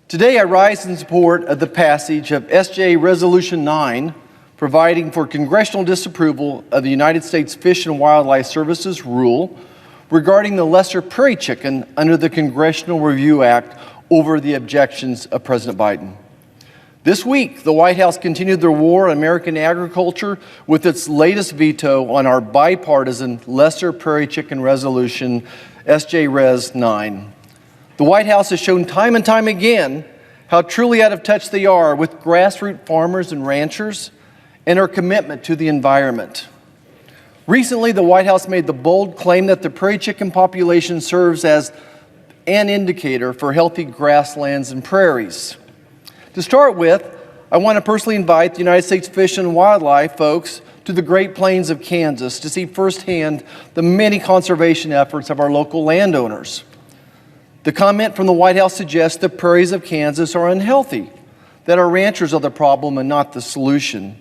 Today I rise in support of the passage of S.J. Resolution 9, providing for congressional disapproval of the United States Fish and Wildlife Service's rule regarding the lesser prairie chicken under the Congressional Review Act over the objections of President Biden. This week, the White House continued their war on American agriculture with its latest veto on our bipartisan lesser prairie chicken resolution, S.J. Res. 9. The White House has shown time and time again how truly out of touch they are with grassroots farmers and ranchers and our commitment to the environment. Recently, the White House made the bold claim that the prairie chicken population serves as an indicator for healthy grasslands and prairies. To start with, I want to personally invite the United States Fish and Wildlife folks to the Great Plains of Kansas to see firsthand the many conservation efforts of our local landowners. The comment from the White House suggests the prairies of Kansas are unhealthy, that our ranchers are the problem and not the solution.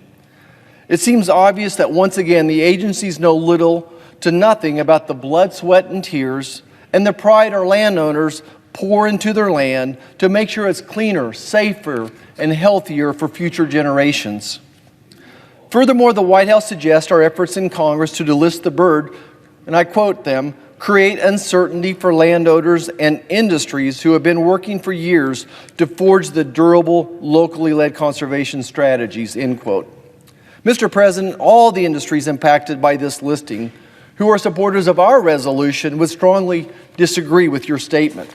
It seems obvious that once again the agencies know little to nothing about the blood, sweat, and tears and the pride our landowners pour into their land to make sure it's cleaner, safer, and healthier for future generations. Furthermore, the White House suggests our efforts in Congress to delist the bird, and I quote them, create uncertainty for landowners and industries who have been working for years to forge the durable, locally led conservation strategies, end quote. Mr. President, all the industries impacted by this listing who are supporters of our resolution would strongly disagree with your statement.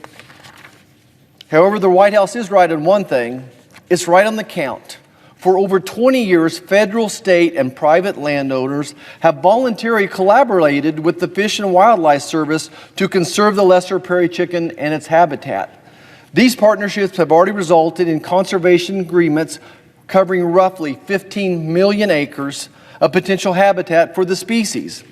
However, the White House is right on one thing. It's right on the count. For over 20 years, federal, state, and private landowners have voluntarily collaborated with the Fish and Wildlife Service to conserve the lesser prairie chicken and its habitat. These partnerships have already resulted in conservation agreements covering roughly 15 million acres of potential habitat for the species.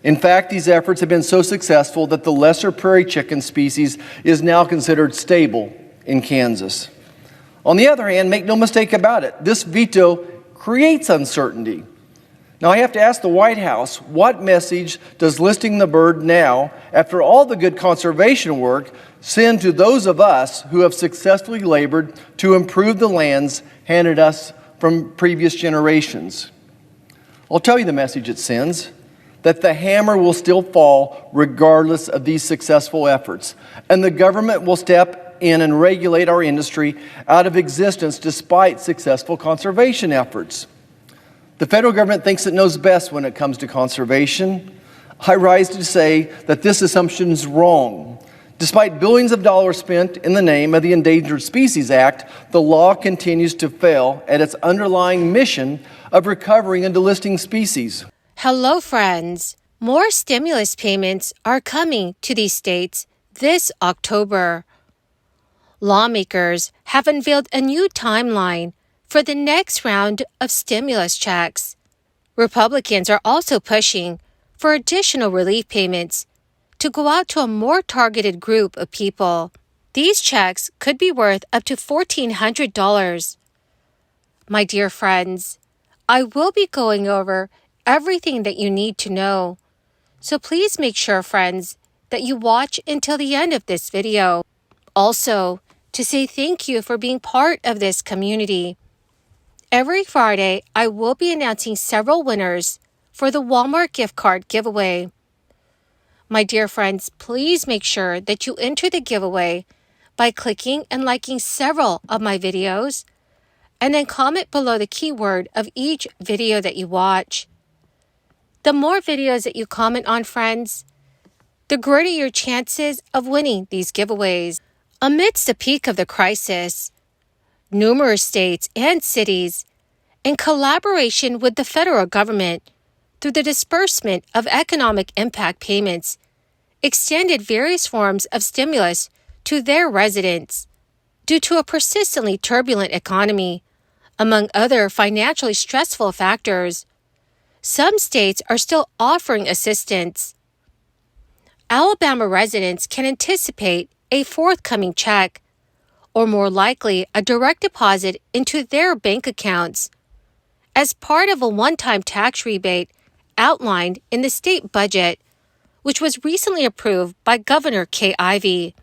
In fact, these efforts have been so successful that the lesser prairie chicken species is now considered stable in Kansas. On the other hand, make no mistake about it, this veto creates uncertainty. Now, I have to ask the White House, what message does listing the bird now, after all the good conservation work, send to those of us who have successfully labored to improve the lands handed us from previous generations? I'll tell you the message it sends, that the hammer will still fall regardless of these successful efforts, and the government will step in and regulate our industry out of existence despite successful conservation efforts. The federal government thinks it knows best when it comes to conservation. I rise to say that this assumption is wrong. Despite billions of dollars spent in the name of the Endangered Species Act, the law continues to fail at its underlying mission of recovering and delisting species. Hello, friends. More stimulus payments are coming to these states this October. Lawmakers have unveiled a new timeline for the next round of stimulus checks. Republicans are also pushing for additional relief payments to go out to a more targeted group of people. These checks could be worth up to $1,400. My dear friends, I will be going over everything that you need to know. So please make sure, friends, that you watch until the end of this video. Also, to say thank you for being part of this community. Every Friday, I will be announcing several winners for the Walmart gift card giveaway. My dear friends, please make sure that you enter the giveaway by clicking and liking several of my videos, and then comment below the keyword of each video that you watch. The more videos that you comment on, friends, the greater your chances of winning these giveaways. Amidst the peak of the crisis, numerous states and cities, in collaboration with the federal government, through the disbursement of economic impact payments, extended various forms of stimulus to their residents. Due to a persistently turbulent economy, among other financially stressful factors, some states are still offering assistance. Alabama residents can anticipate a forthcoming check, or more likely a direct deposit into their bank accounts, as part of a one-time tax rebate outlined in the state budget, which was recently approved by Governor Kay Ivey.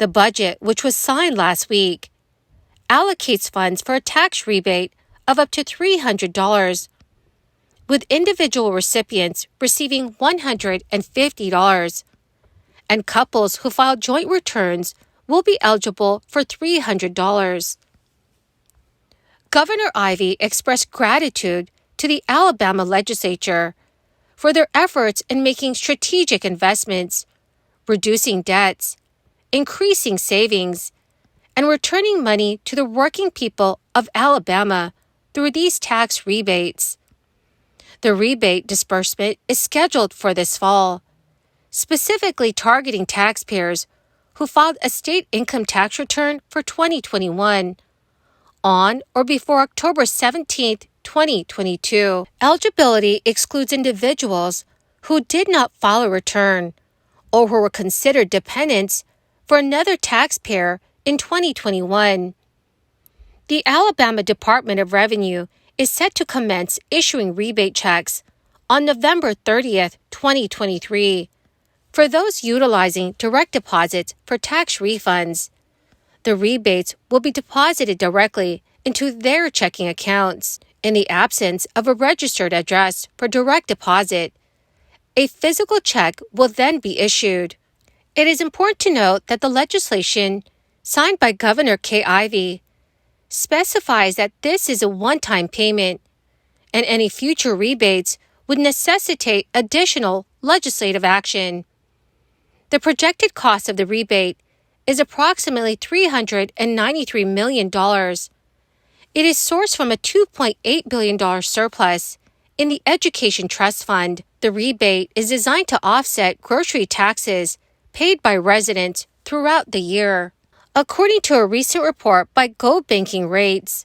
The budget, which was signed last week, allocates funds for a tax rebate of up to $300, with individual recipients receiving $150, and couples who file joint returns will be eligible for $300. Governor Ivey expressed gratitude to the Alabama legislature for their efforts in making strategic investments, reducing debts, increasing savings, and returning money to the working people of Alabama through these tax rebates. The rebate disbursement is scheduled for this fall, specifically targeting taxpayers who filed a state income tax return for 2021 on or before October 17, 2022. Eligibility excludes individuals who did not file a return or who were considered dependents for another taxpayer in 2021. The Alabama Department of Revenue is set to commence issuing rebate checks on November 30th, 2023, for those utilizing direct deposits for tax refunds. The rebates will be deposited directly into their checking accounts. In the absence of a registered address for direct deposit, a physical check will then be issued. It is important to note that the legislation, signed by Governor Kay Ivey, specifies that this is a one-time payment, and any future rebates would necessitate additional legislative action. The projected cost of the rebate is approximately $393 million. It is sourced from a $2.8 billion surplus in the Education Trust Fund. The rebate is designed to offset grocery taxes paid by residents throughout the year. According to a recent report by Go Banking Rates,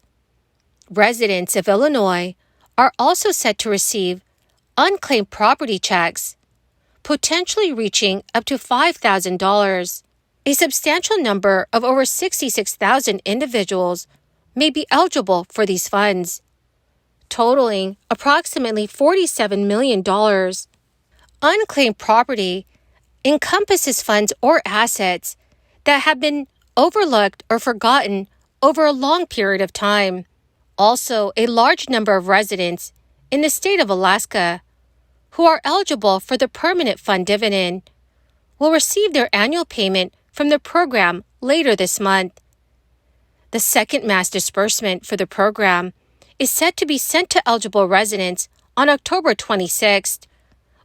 residents of Illinois are also set to receive unclaimed property checks, potentially reaching up to $5,000. A substantial number of over 66,000 individuals may be eligible for these funds, totaling approximately $47 million. Unclaimed property encompasses funds or assets that have been overlooked or forgotten over a long period of time. Also, a large number of residents in the state of Alaska who are eligible for the permanent fund dividend will receive their annual payment from the program later this month. The second mass disbursement for the program is set to be sent to eligible residents on October 26th,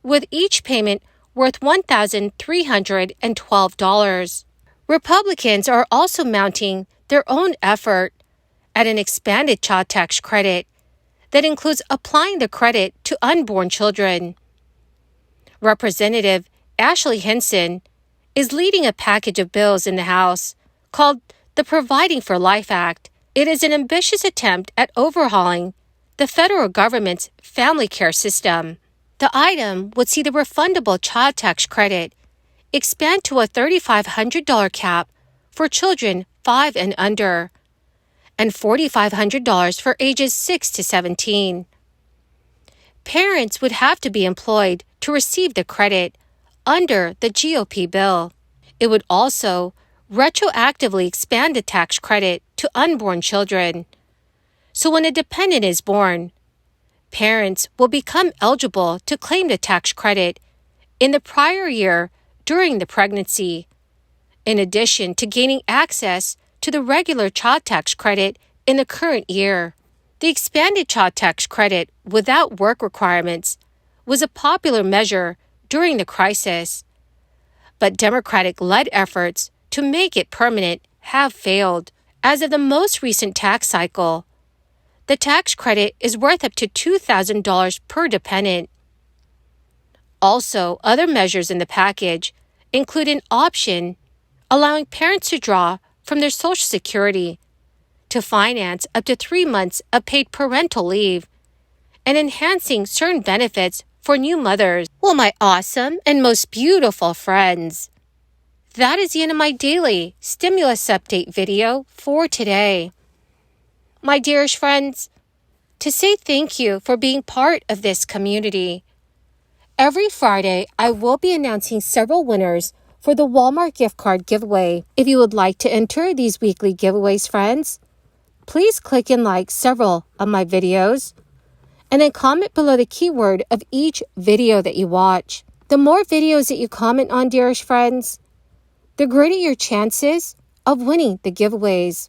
with each payment worth $1,312. Republicans are also mounting their own effort at an expanded child tax credit that includes applying the credit to unborn children. Representative Ashley Hinson is leading a package of bills in the House called the Providing for Life Act. It is an ambitious attempt at overhauling the federal government's family care system. The item would see the refundable child tax credit expand to a $3,500 cap for children 5 and under, and $4,500 for ages 6 to 17. Parents would have to be employed to receive the credit under the GOP bill. It would also retroactively expand the tax credit to unborn children. So when a dependent is born, parents will become eligible to claim the tax credit in the prior year during the pregnancy, in addition to gaining access to the regular child tax credit in the current year. The expanded child tax credit without work requirements was a popular measure during the crisis, but Democratic-led efforts to make it permanent have failed. As of the most recent tax cycle, the tax credit is worth up to $2,000 per dependent. Also, other measures in the package include an option allowing parents to draw from their Social Security to finance up to 3 months of paid parental leave and enhancing certain benefits for new mothers. Well, my awesome and most beautiful friends, that is the end of my daily stimulus update video for today. My dearest friends, to say thank you for being part of this community. Every Friday, I will be announcing several winners for the Walmart gift card giveaway. If you would like to enter these weekly giveaways, friends, please click and like several of my videos and then comment below the keyword of each video that you watch. The more videos that you comment on, dearest friends, the greater your chances of winning the giveaways.